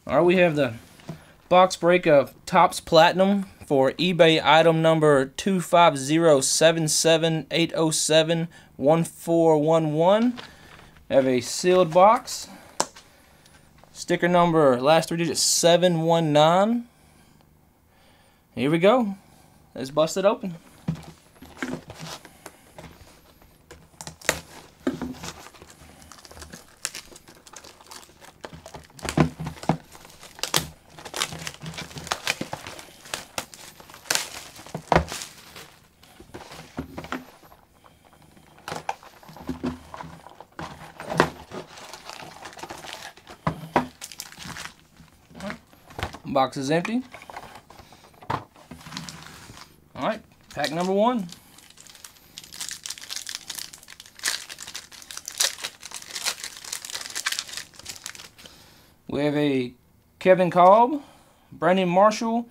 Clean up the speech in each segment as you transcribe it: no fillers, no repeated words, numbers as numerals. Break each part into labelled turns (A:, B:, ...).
A: All right, we have the box break of Topps Platinum for eBay item number 25077807141. Have a sealed box. Sticker number, last three digits, 719. Here we go. Let's bust it open. Box is empty. Alright, pack number one. We have a Kevin Kolb, Brandon Marshall,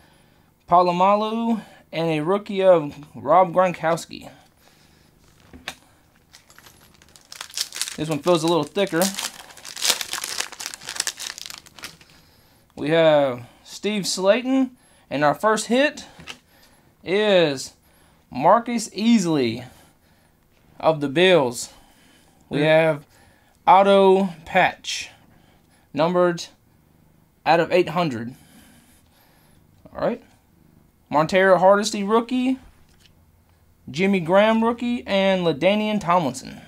A: Palomalu, and a rookie of Rob Gronkowski. This one feels a little thicker. We have Steve Slayton, and our first hit is Marcus Easley of the Bills. We have auto patch, numbered out of 800. Alright. Montero Hardesty rookie, Jimmy Graham rookie, and LaDainian Tomlinson.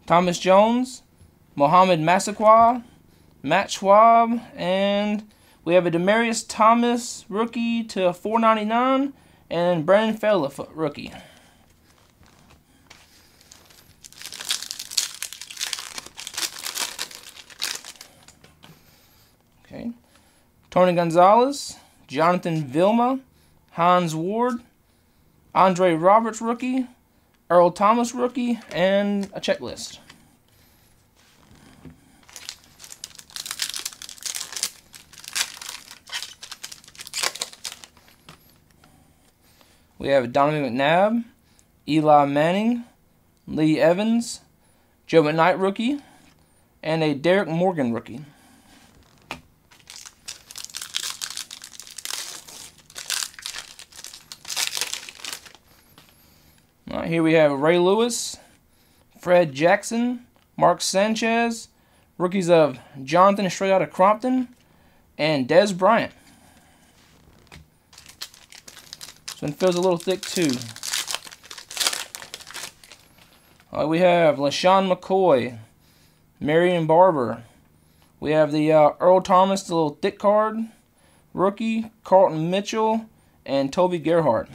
A: Thomas Jones, Mohamed Massaquoi, Matt Schwab, and we have a Demaryius Thomas rookie to $4.99, and Brandon Fella rookie. Okay. Tony Gonzalez, Jonathan Vilma, Hans Ward, Andre Roberts rookie, Earl Thomas rookie, and a checklist. We have Donovan McNabb, Eli Manning, Lee Evans, Joe McKnight rookie, and a Derek Morgan rookie. All right, here we have Ray Lewis, Fred Jackson, Mark Sanchez, rookies of Jonathan straight out of Crompton, and Dez Bryant. This one feels a little thick too. All right, we have LaShawn McCoy, Marion Barber. We have the Earl Thomas, the little thick card, rookie, Carlton Mitchell, and Toby Gerhart.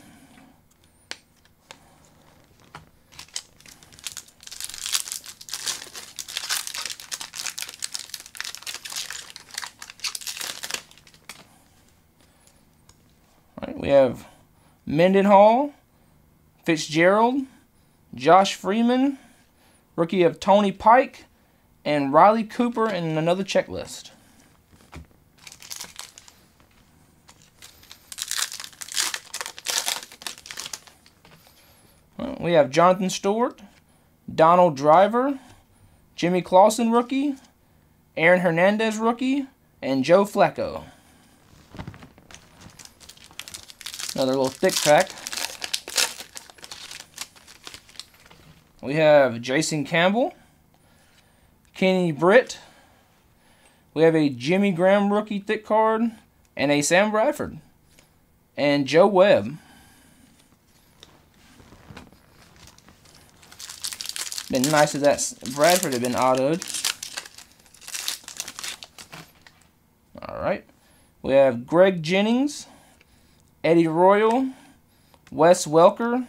A: We have Mendenhall, Fitzgerald, Josh Freeman, rookie of Tony Pike, and Riley Cooper in another checklist. We have Jonathan Stewart, Donald Driver, Jimmy Clausen rookie, Aaron Hernandez rookie, and Joe Flacco. Another little thick pack. We have Jason Campbell, Kenny Britt. We have a Jimmy Graham rookie thick card, and a Sam Bradford, and Joe Webb. Been nice if that Bradford had been autoed. Alright. We have Greg Jennings, Eddie Royal, Wes Welker,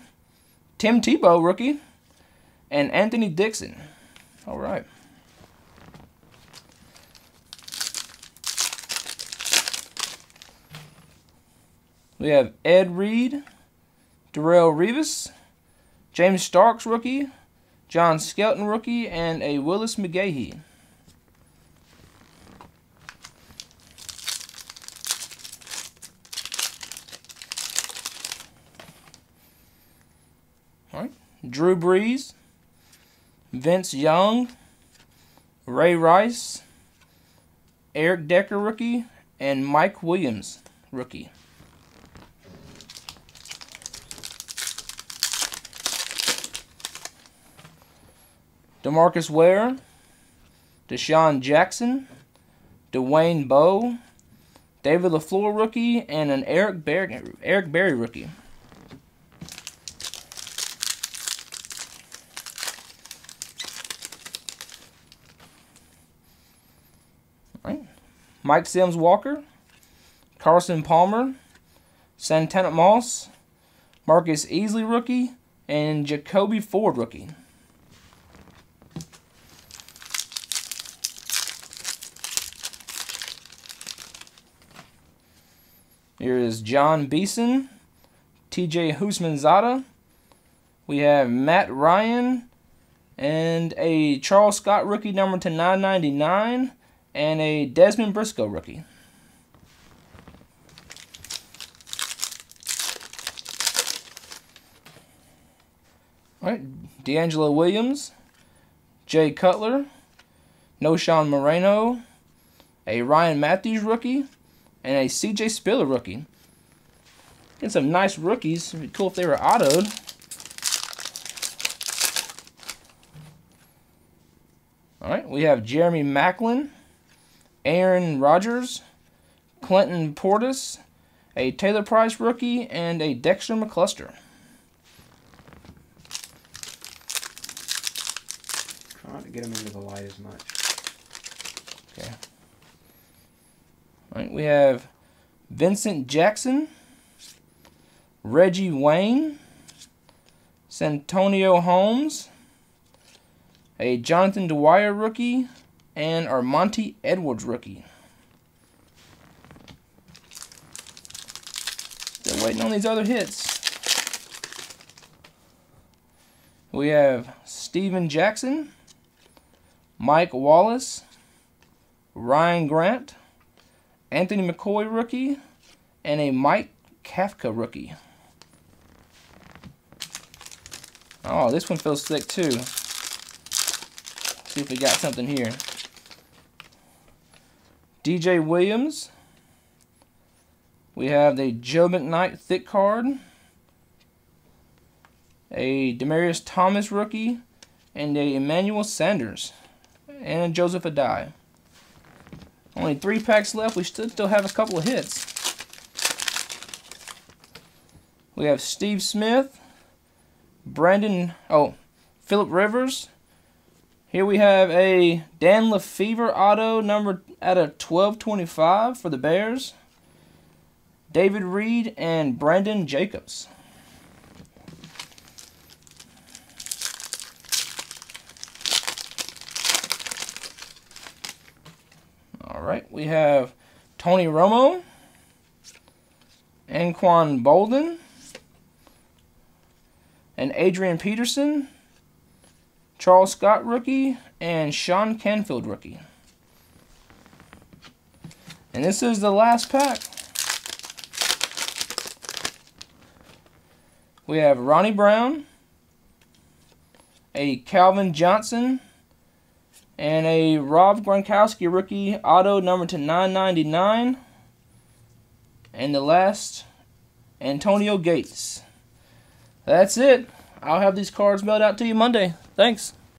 A: Tim Tebow rookie, and Anthony Dixon. All right. We have Ed Reed, Darrelle Revis, James Starks rookie, John Skelton rookie, and a Willis McGahee. All right. Drew Brees, Vince Young, Ray Rice, Eric Decker rookie, and Mike Williams rookie. DeMarcus Ware, Deshaun Jackson, Dwayne Bowe, David LaFleur rookie, and an Eric Berry rookie. All right. Mike Sims Walker, Carson Palmer, Santana Moss, Marcus Easley rookie, and Jacoby Ford rookie. Here is John Beeson, TJ Houshmandzadeh. We have Matt Ryan and a Charles Scott rookie number to 999 and a Desmond Briscoe rookie. All right, D'Angelo Williams, Jay Cutler, Noshawn Moreno, a Ryan Matthews rookie, and a CJ Spiller rookie. Getting some nice rookies. It'd be cool if they were autoed. All right, we have Jeremy Maclin, Aaron Rodgers, Clinton Portis, a Taylor Price rookie, and a Dexter McCluster.
B: Try not to get them into the light as much.
A: Okay. All right, we have Vincent Jackson, Reggie Wayne, Santonio Holmes, a Jonathan Dwyer rookie, and our Monty Edwards rookie. Still waiting on these other hits. We have Steven Jackson, Mike Wallace, Ryan Grant, Anthony McCoy rookie, and a Mike Kafka rookie. Oh, this one feels thick too. See if we got something here. DJ Williams. We have the Joe McKnight thick card, a Demarius Thomas rookie, and a Emmanuel Sanders, and a Joseph Adai. Only 3 packs left. We still have a couple of hits. We have Steve Smith, Phillip Rivers. Here we have a Dan Lefevre auto numbered at a 12/25 for the Bears. David Reed and Brandon Jacobs. All right, we have Tony Romo, Anquan Bolden, and Adrian Peterson, Charles Scott rookie, and Sean Canfield rookie. And this is the last pack. We have Ronnie Brown, a Calvin Johnson, and a Rob Gronkowski rookie auto number to 999. And the last, Antonio Gates. That's it. I'll have these cards mailed out to you Monday. Thanks.